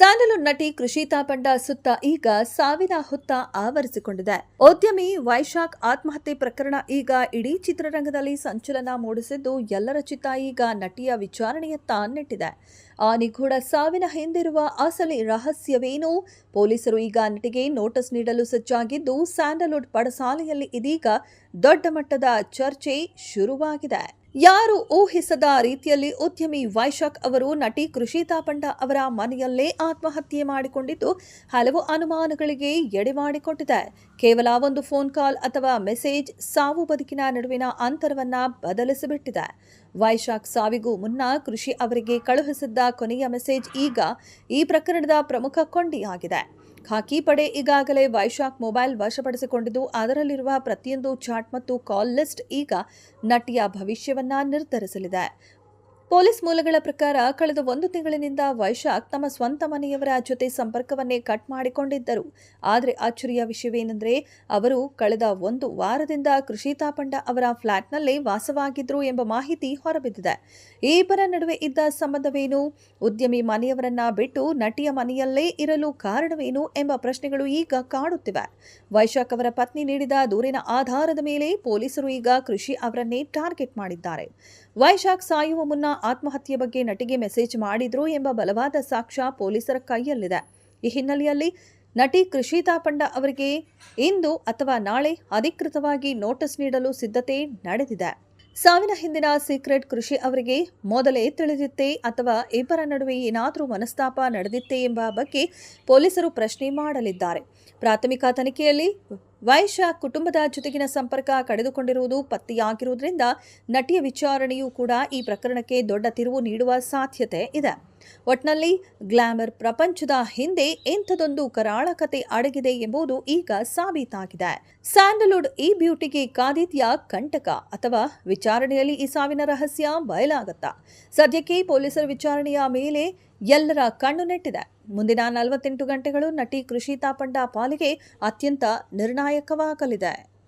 Sandalwood ನಟಿ ಕೃಷಿತಾ ಪಂಡ ಸುತ್ತ ಈಗ ಸಾವಿನ ಹುತ್ತ ಆವರಿಸಿಕೊಂಡಿದೆ. ಉದ್ಯಮಿ ವೈಶಾಖ್ ಆತ್ಮಹತ್ಯೆ ಪ್ರಕರಣ ಈಗ ಇಡೀ ಚಿತ್ರರಂಗದಲ್ಲಿ ಸಂಚಲನ ಮೂಡಿಸಿದ್ದು, ಎಲ್ಲರ ಚಿತ್ತ ಈಗ ನಟಿಯ ವಿಚಾರಣೆಯತ್ತ ನೆಟ್ಟಿದೆ. ಆ ನಿಗೂಢ ಸಾವಿನ ಹಿಂದಿರುವ ಅಸಲಿ ರಹಸ್ಯವೇನು? ಪೊಲೀಸರು ಈಗ ನಟಿಗೆ ನೋಟಿಸ್ ನೀಡಲು ಸಜ್ಜಾಗಿದ್ದು, ಸ್ಯಾಂಡಲ್ವುಡ್ ಪಡಸಾಲೆಯಲ್ಲಿ ಇದೀಗ ದೊಡ್ಡ ಮಟ್ಟದ ಚರ್ಚೆ ಶುರುವಾಗಿದೆ. ಯಾರು ಊಹಿಸದ ರೀತಿಯಲ್ಲಿ ಉದ್ಯಮಿ ವೈಶಾಖ್ ಅವರು ನಟಿ ಕೃಷಿತಾ ಪಂಡ ಅವರ ಮನೆಯಲ್ಲೇ ಆತ್ಮಹತ್ಯೆ ಮಾಡಿಕೊಂಡಿದ್ದು, ಹಲವು ಅನುಮಾನಗಳಿಗೆ ಎಡೆಮಾಡಿಕೊಟ್ಟಿದೆ. ಕೇವಲ ಒಂದು ಫೋನ್ ಕಾಲ್ ಅಥವಾ ಮೆಸೇಜ್ ಸಾವು ಬದುಕಿನ ನಡುವಿನ ಅಂತರವನ್ನ ಬದಲಿಸಿಬಿಟ್ಟಿದೆ. ವೈಶಾಖ್ ಸಾವಿಗೂ ಮುನ್ನ ಕೃಷಿ ಅವರಿಗೆ ಕಳುಹಿಸಿದ್ದ ಕೊನೆಯ ಮೆಸೇಜ್ ಈಗ ಈ ಪ್ರಕರಣದ ಪ್ರಮುಖ ಕೊಂಡಿಯಾಗಿದೆ. ಖಾಕಿ ಪಡೆ ಈಗಾಗಲೇ ವೈಶಾಖ್ ಮೊಬೈಲ್ ವಶಪಡಿಸಿಕೊಂಡಿದ್ದು, ಅದರಲ್ಲಿರುವ ಪ್ರತಿಯೊಂದು ಚಾಟ್ ಮತ್ತು ಕಾಲ್ ಲಿಸ್ಟ್ ಈಗ ನಟಿಯ ಭವಿಷ್ಯವನ್ನ ನಿರ್ಧರಿಸಲಿದೆ. ಪೊಲೀಸ್ ಮೂಲಗಳ ಪ್ರಕಾರ ಕಳೆದ 1 ತಿಂಗಳಿನಿಂದ ವೈಶಾಖ್ ತಮ್ಮ ಸ್ವಂತ ಮನೆಯವರ ಜೊತೆ ಸಂಪರ್ಕವನ್ನೇ ಕಟ್ ಮಾಡಿಕೊಂಡಿದ್ದರು. ಆದರೆ ಅಚ್ಚರಿಯ ವಿಷಯವೇನೆಂದರೆ, ಅವರು ಕಳೆದ 1 ವಾರದಿಂದ ಕೃಷಿತಾ ಪಂಡ ಅವರ ಫ್ಲಾಟ್ನಲ್ಲೇ ವಾಸವಾಗಿದ್ರು ಎಂಬ ಮಾಹಿತಿ ಹೊರಬಿದ್ದಿದೆ. ಈ ಇಬ್ಬರ ನಡುವೆ ಇದ್ದ ಸಂಬಂಧವೇನು? ಉದ್ಯಮಿ ಮನೆಯವರನ್ನ ಬಿಟ್ಟು ನಟಿಯ ಮನೆಯಲ್ಲೇ ಇರಲು ಕಾರಣವೇನು ಎಂಬ ಪ್ರಶ್ನೆಗಳು ಈಗ ಕಾಡುತ್ತಿವೆ. ವೈಶಾಖ್ ಅವರ ಪತ್ನಿ ನೀಡಿದ ದೂರಿನ ಆಧಾರದ ಮೇಲೆ ಪೊಲೀಸರು ಈಗ ಕೃಷಿ ಅವರನ್ನೇ ಟಾರ್ಗೆಟ್ ಮಾಡಿದ್ದಾರೆ. ವೈಶಾಖ್ ಸಾಯುವ ಮುನ್ನ ಆತ್ಮಹತ್ಯೆ ಬಗ್ಗೆ ನಟಿಗೆ ಮೆಸೇಜ್ ಮಾಡಿದ್ರು ಎಂಬ ಬಲವಾದ ಸಾಕ್ಷ್ಯ ಪೊಲೀಸರ ಕೈಯಲ್ಲಿದೆ. ಈ ಹಿನ್ನೆಲೆಯಲ್ಲಿ ನಟಿ ಕೃಷಿತಾ ಪಂಡ ಅವರಿಗೆ ಇಂದು ಅಥವಾ ನಾಳೆ ಅಧಿಕೃತವಾಗಿ ನೋಟಿಸ್ ನೀಡಲು ಸಿದ್ಧತೆ ನಡೆದಿದೆ. ಸಾವಿನ ಹಿಂದಿನ ಸೀಕ್ರೆಟ್ ಕೃಷಿ ಅವರಿಗೆ ಮೊದಲೇ ತಿಳಿದಿತ್ತೇ ಅಥವಾ ಇಬ್ಬರ ನಡುವೆ ಏನಾದರೂ ಮನಸ್ತಾಪ ನಡೆದಿತ್ತೇ ಎಂಬ ಬಗ್ಗೆ ಪೊಲೀಸರು ಪ್ರಶ್ನೆ ಮಾಡಲಿದ್ದಾರೆ. ಪ್ರಾಥಮಿಕ ತನಿಖೆಯಲ್ಲಿ ವೈಶಾಖ್ ಕುಟುಂಬದ ಜೊತೆಗಿನ ಸಂಪರ್ಕ ಕಡಿದುಕೊಂಡಿರುವುದು ಪತ್ತೆಯಾಗಿರುವುದರಿಂದ ನಟಿಯ ವಿಚಾರಣೆಯೂ ಕೂಡ ಈ ಪ್ರಕರಣಕ್ಕೆ ದೊಡ್ಡ ತಿರುವು ನೀಡುವ ಸಾಧ್ಯತೆ ಇದೆ. ಒಟ್ನಲ್ಲಿ ಗ್ಲಾಮರ್ ಪ್ರಪಂಚದ ಹಿಂದೆ ಇಂಥದೊಂದು ಕರಾಳ ಕತೆ ಅಡಗಿದೆ ಎಂಬುದು ಈಗ ಸಾಬೀತಾಗಿದೆ. ಸ್ಯಾಂಡಲ್ವುಡ್ ಈ ಬ್ಯೂಟಿಗೆ ಕಾದಿದ್ಯಾ ಕಂಟಕ, ಅಥವಾ ವಿಚಾರಣೆಯಲ್ಲಿ ಈ ಸಾವಿನ ರಹಸ್ಯ ಬಯಲಾಗತ್ತಾ? ಸದ್ಯಕ್ಕೆ ಪೊಲೀಸರ ವಿಚಾರಣೆಯ ಮೇಲೆ ಎಲ್ಲರ ಕಣ್ಣು ನೆಟ್ಟಿದೆ. ಮುಂದಿನ 48 ಗಂಟೆಗಳು ನಟಿ ಕೃಷಿತಾ ಪಂಡ ಪಾಲಿಗೆ ಅತ್ಯಂತ ನಿರ್ಣಾಯಕವಾಗಲಿದೆ.